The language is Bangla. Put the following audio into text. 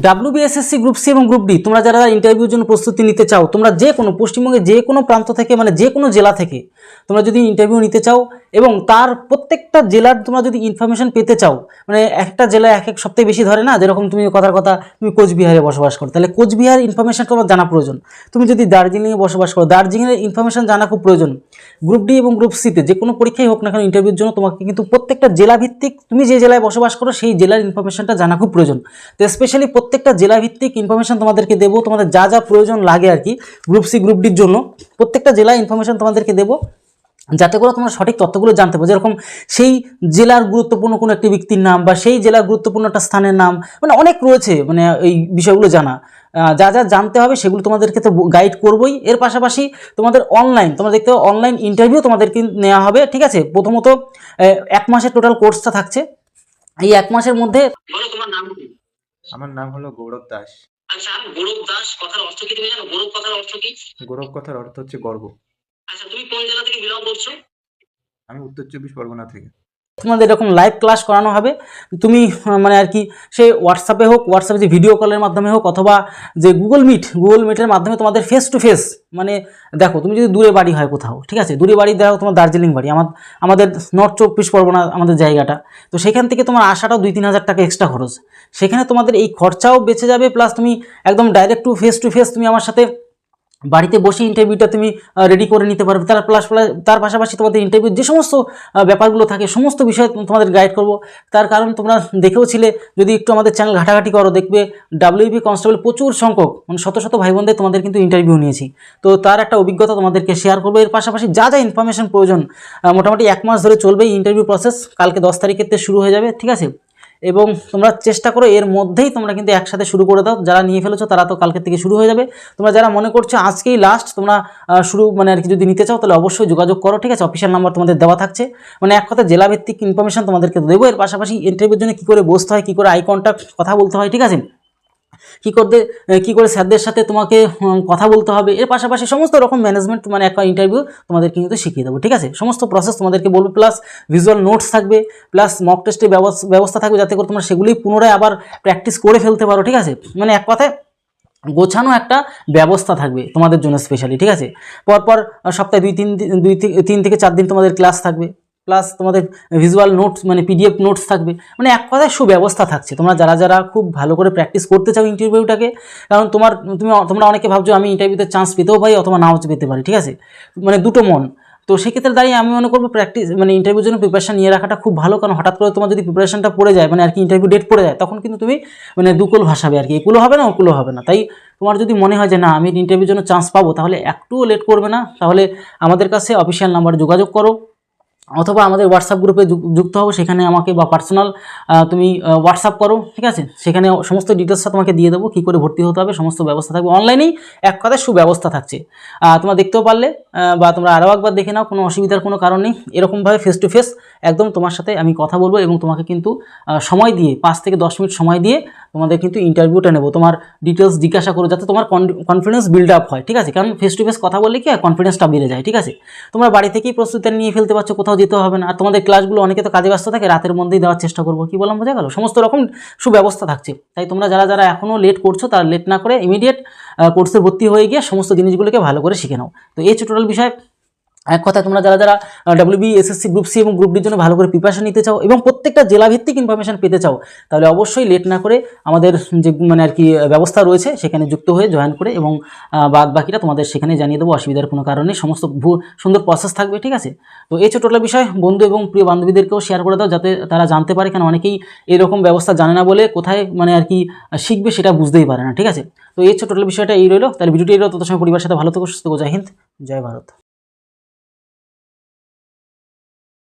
WBSSC গ্রুপ সি এবং গ্রুপ ডি তোমরা যারা ইন্টারভিউর জন্য প্রস্তুতি নিতে চাও, তোমরা যে কোনো পশ্চিমবঙ্গের যে কোনো প্রান্ত থেকে মানে যে কোনো জেলা থেকে তোমরা যদি ইন্টারভিউ নিতে চাও এবং তার প্রত্যেকটা জেলার তোমরা যদি ইনফরমেশন পেতে চাও, মানে একটা জেলা এক এক সপ্তাহে বেশি ধরে না, যেরকম তুমি কথার কথা তুমি কোচবিহারে বসবাস করো, তাহলে কোচবিহার ইনফরমেশন তোমার জানা প্রয়োজন। তুমি যদি দার্জিলিংয়ে বসবাস করো, দার্জিলিংয়ের ইনফরমেশন জানা খুব প্রয়োজন। গ্রুপ ডি এবং গ্রুপ সিতে যে কোনো পরীক্ষাই হোক না কেন ইন্টারভিউর জন্য তোমাকে কিন্তু প্রত্যেকটা জেলা ভিত্তিক তুমি যে জেলায় বসবাস করো সেই জেলার ইনফরমেশনটা জানা খুব প্রয়োজন। তো স্পেশালি প্রত্যেকটা জেলা ভিত্তিক ইনফরমেশন তোমাদেরকে দেবো, তোমাদের যা যা প্রয়োজন লাগে আর কি গ্রুপ সি গ্রুপ ডির জন্য প্রত্যেকটা জেলা ইনফরমেশন তোমাদেরকে দেবো, যাতে করে তোমরা সঠিক তথ্যগুলো জানতে পারো। যেরকম সেই জেলার গুরুত্বপূর্ণ কোনো একটি ব্যক্তির নাম বা সেই জেলার গুরুত্বপূর্ণ একটা স্থানের নাম, মানে অনেক রয়েছে, মানে এই বিষয়গুলো জানা যা যা জানতে হবে সেগুলো তোমাদেরকে তো গাইড করবোই। এর পাশাপাশি তোমাদের অনলাইন, তোমরা দেখতে পাবে অনলাইন ইন্টারভিউ তোমাদেরকে নেওয়া হবে, ঠিক আছে। প্রথমত 1 মাসের টোটাল কোর্সটা থাকছে। এই 1 মাসের মধ্যে তোমার নাম কি? আমার নাম হলো গৌরব দাস। আচ্ছা, গৌরব দাস কথার অর্থ কি তুমি জানো? গৌরব কথার অর্থ কি? গৌরব কথার অর্থ হচ্ছে গর্ব। আচ্ছা, তুমি কোন জেলা থেকে বিলং করছো? আমি উত্তর 24 পরগনা থেকে। তোমাদের এরকম লাইভ ক্লাস করানো হবে। তুমি মানে আর কি সে হোয়াটসঅ্যাপে হোক, হোয়াটসঅ্যাপে যে ভিডিও কলের মাধ্যমে হোক, অথবা যে গুগল মিটের মাধ্যমে তোমাদের ফেস টু ফেস, মানে দেখো তুমি যদি দূরে বাড়ি হয় কোথাও, ঠিক আছে, দূরে বাড়ি দেখো তোমার দার্জিলিং বাড়ি, আমাদের নর্থ 24 পরগনা আমাদের জায়গাটা, তো সেখান থেকে তোমার আসাটাও 2-3 হাজার টাকা এক্সট্রা খরচ, সেখানে তোমাদের এই খরচাও বেঁচে যাবে, প্লাস তুমি একদম ডাইরেক্ট টু ফেস তুমি আমার সাথে বাড়িতে বসে ইন্টারভিউটা তুমি রেডি করে নিতে পারবে। তার পাশাপাশি তোমাদের ইন্টারভিউ যে সমস্ত ব্যাপারগুলো থাকে সমস্ত বিষয়ে তোমাদের গাইড করব। তার কারণ তোমরা দেখেওছিলে, যদি একটু আমাদের চ্যানেল ঘাটাঘাটি করো দেখবে WB কনস্টেবল প্রচুর সংখ্যক মানে শত শত ভাই বোনদের তোমাদের কিন্তু ইন্টারভিউ নিয়েছি, তো তার একটা অভিজ্ঞতা তোমাদেরকে শেয়ার করবো। এর পাশাপাশি যা যা ইনফরমেশন প্রয়োজন, মোটামুটি 1 মাস ধরে চলবে ইন্টারভিউ প্রসেস, কালকে 10 তারিখের শুরু হয়ে যাবে, ঠিক আছে। এবং তোমরা চেষ্টা করো এর মধ্যেই তোমরা কিন্তু একসাথে শুরু করে দাও। যারা নিয়ে ফেলেছো তারা তো কালকের থেকে শুরু হয়ে যাবে। তোমরা যারা মনে করছো আজকেই লাস্ট তোমরা শুরু মানে আর কি যদি নিতে চাও তাহলে অবশ্যই যোগাযোগ করো, ঠিক আছে। অফিসিয়াল নাম্বার তোমাদের দেওয়া থাকছে, মানে এক কথা জেলাভিত্তিক ইনফরমেশন তোমাদেরকে দেবো। এর পাশাপাশি ইন্টারভিউর জন্য কী করে বসতে হয়, কী করে আই কন্ট্যাক্ট কথা বলতে হয়, ঠিক আছে, কী করে স্যারদের সাথে তোমাকে কথা বলতে হবে, এর পাশাপাশি সমস্ত রকম ম্যানেজমেন্ট মানে একটা ইন্টারভিউ তোমাদেরকে কিন্তু শিখিয়ে দেবো, ঠিক আছে। সমস্ত প্রসেস তোমাদেরকে বলবো, প্লাস ভিজুয়াল নোটস থাকবে, প্লাস মক টেস্টের ব্যবস্থা থাকবে, যাতে করে তোমরা সেগুলি পুনরায় আবার প্র্যাকটিস করে ফেলতে পারো, ঠিক আছে। মানে এক কথায় গোছানো একটা ব্যবস্থা থাকবে তোমাদের জন্য স্পেশালি, ঠিক আছে। পরপর সপ্তাহে 3 থেকে 4 দিন তোমাদের ক্লাস থাকবে, প্লাস তোমাদের ভিজুয়াল নোটস মানে PDF নোটস থাকবে, মানে এক কথায় সুব্যবস্থা থাকছে। তোমরা যারা খুব ভালো করে প্র্যাকটিস করতে চাও ইন্টারভিউটাকে, কারণ তোমরা অনেকে ভাবছো আমি ইন্টারভিউতে চান্স পেতেও পারি অথবা নাও পেতে পারি, ঠিক আছে, মানে দুটো মন। তো সেক্ষেত্রে দাঁড়িয়ে আমি মনে করবো প্র্যাকটিস মানে ইন্টারভিউর জন্য প্রিপারেশন নিয়ে রাখাটা খুব ভালো, কারণ হঠাৎ করে তোমার যদি প্রিপারেশনটা পড়ে যায় মানে আর কি ইন্টারভিউ ডেট পড়ে যায়, তখন কিন্তু তুমি মানে দুকুল ভাসাবে আর কি, একুলো হবে না ওকুলো হবে না। তাই তোমার যদি মনে হয় যে না আমি ইন্টারভিউর জন্য চান্স পাবো, তাহলে একটুও লেট করবে না, তাহলে আমাদের কাছে অফিসিয়াল নাম্বারে যোগাযোগ করো, অথবা আমাদের হোয়াটসঅ্যাপ গ্রুপে যুক্ত হবো, সেখানে আমাকে বা পার্সোনাল তুমি হোয়াটসঅ্যাপ করো, ঠিক আছে। সেখানে সমস্ত ডিটেলসটা তোমাকে দিয়ে দেবো, কী করে ভর্তি হতে হবে, সমস্ত ব্যবস্থা থাকবে অনলাইনেই, এক কথায় সুব্যবস্থা থাকছে। তোমরা দেখতেও পারলে বা তোমরা আরও একবার দেখে নাও, কোনো অসুবিধার কোনো কারণ নেই। এরকমভাবে ফেস টু ফেস একদম তোমার সাথে আমি কথা বলবো এবং তোমাকে কিন্তু সময় দিয়ে 5 থেকে 10 মিনিট সময় দিয়ে তোমাদের কিন্তু ইন্টারভিউটা নেবো, তোমার ডিটেলস জিজ্ঞাসা করো, যাতে তোমার কনফিডেন্স বিল্ড আপ হয়, ঠিক আছে। কারণ ফেস টু ফেস কথা বললে কি কনফিডেন্সটা বেড়ে যায়, ঠিক আছে। তোমরা বাড়ি থেকেই প্রস্তুতি নিয়ে ফেলতে পারছো, কোথাও যেতে হবে না। আর তোমাদের ক্লাসগুলো অনেকে তো কাজে ব্যস্ত থাকে, রাতের মধ্যেই দেওয়ার চেষ্টা করবো, কি বললাম বোঝা গেল, সমস্ত রকম সুব্যবস্থা থাকছে। তাই তোমরা যারা এখনও লেট করছো তারা লেট না করে ইমিডিয়েট কোর্সে ভর্তি হয়ে গিয়ে সমস্ত জিনিসগুলোকে ভালো করে শিখে নাও। তো এই টোটাল বিষয় এক কথা, তোমরা যারা WBSSC গ্রুপ সি এবং গ্রুপ ডির জন্য ভালো করে প্রিপারেশন নিতে চাও এবং প্রত্যেকটা জেলাভিত্তিক ইনফরমেশন পেতে চাও, তাহলে অবশ্যই লেট না করে আমাদের যে মানে আর কি ব্যবস্থা রয়েছে সেখানে যুক্ত হয়ে জয়েন করে, এবং বাদ বাকিটা তোমাদের সেখানে জানিয়ে দেবো, অসুবিধার কোনো কারণে সমস্ত সুন্দর প্রসেস থাকবে, ঠিক আছে। তো এই টোটাল বিষয় বন্ধু এবং প্রিয় বান্ধবীদেরকেও শেয়ার করে দাও, যাতে তারা জানতে পারে, কারণ অনেকেই এরকম ব্যবস্থা জানে না বলে কোথায় মানে আর কি শিখবে সেটা বুঝতেই পারে না, ঠিক আছে। তো এই টোটাল বিষয়টা এই রইলো, তাহলে ভিডিওটি এই রইলো। তত সময় পরিবারের সাথে ভালো থেকো, সুস্থ থেকো, জয় হিন্দ, জয় ভারত।